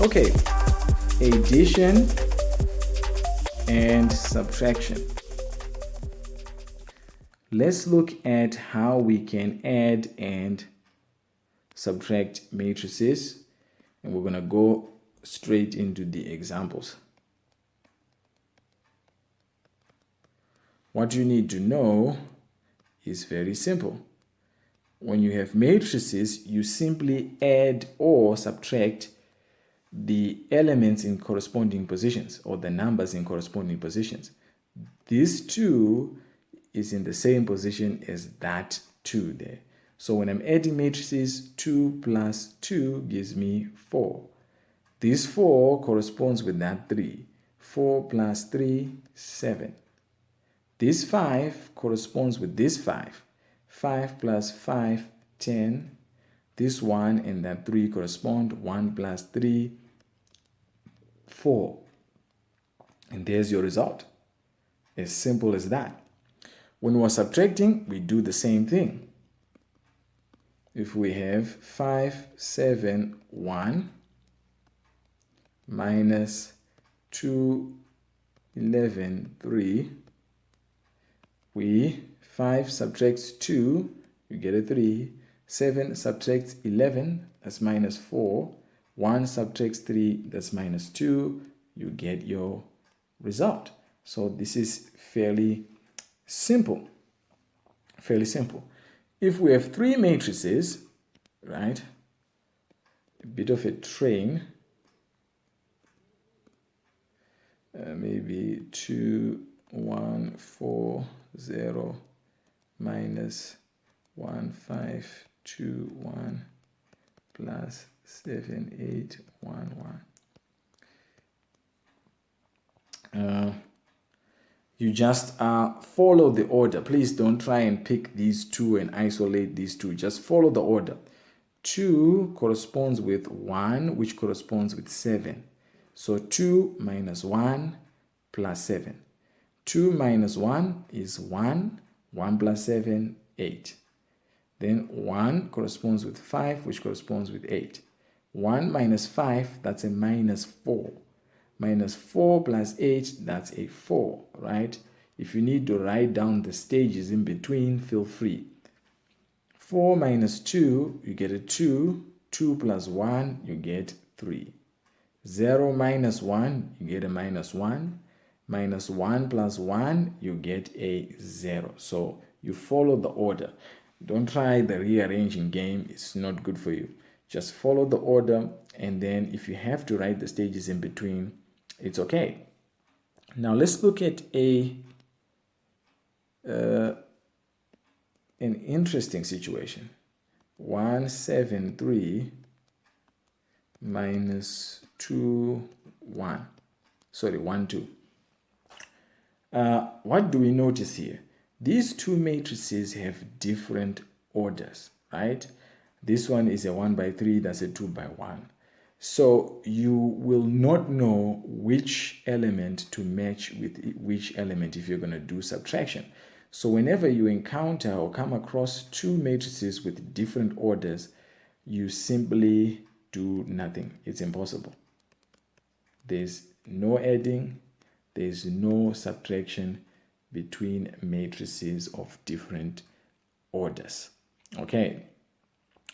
Okay, addition and subtraction. Let's look at how we can add and subtract matrices, and we're going to go straight into the examples. What you need to know is very simple. When you have matrices, you simply add or subtract the elements in corresponding positions, or the numbers in corresponding positions. This 2 is in the same position as that 2 there. So when I'm adding matrices, 2 plus 2 gives me 4. This 4 corresponds with that 3. 4 plus 3, 7. This 5 corresponds with this 5. 5 plus 5, 10. This 1 and that 3 correspond. 1 plus 3, 4. And there's your result. As simple as that. When we're subtracting, we do the same thing. If we have 5, 7, 1 minus 2, 11, 3, 5 subtracts 2, you get a 3. 7 subtracts 11, that's minus 4. 1 subtracts 3, that's minus 2. You get your result. So this is fairly simple. Fairly simple. If we have 3 matrices, right, a bit of a train, maybe 2, 1, 4, 0, minus 1, 5, 2, 1, plus 7, 8, 1, 1. You just follow the order. Please don't try and pick these 2 and isolate these 2. Just follow the order. 2 corresponds with 1, which corresponds with 7. So 2 minus 1 plus 7. 2 minus 1 is 1. 1 plus 7, 8. Then 1 corresponds with 5, which corresponds with 8. 1 minus 5, that's a minus 4. Minus 4 plus 8, that's a 4, right? If you need to write down the stages in between, feel free. 4 minus 2, you get a 2. 2 plus 1, you get 3. 0 minus 1, you get a minus 1. Minus 1 plus 1, you get a 0. So you follow the order. Don't try the rearranging game. It's not good for you. Just follow the order, and then if you have to write the stages in between, it's okay. Now let's look at an interesting situation. 173 minus 2, 1. Sorry, 1, 2. What do we notice here? These 2 matrices have different orders, right? This one is a 1 by 3, that's a 2 by 1. So you will not know which element to match with which element if you're going to do subtraction. So whenever you encounter or come across 2 matrices with different orders, you simply do nothing. It's impossible. There's no adding, there's no subtraction between matrices of different orders. Okay,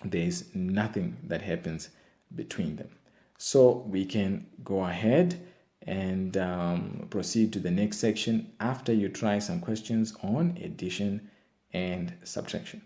there's nothing that happens between them. So we can go ahead and proceed to the next section after you try some questions on addition and subtraction.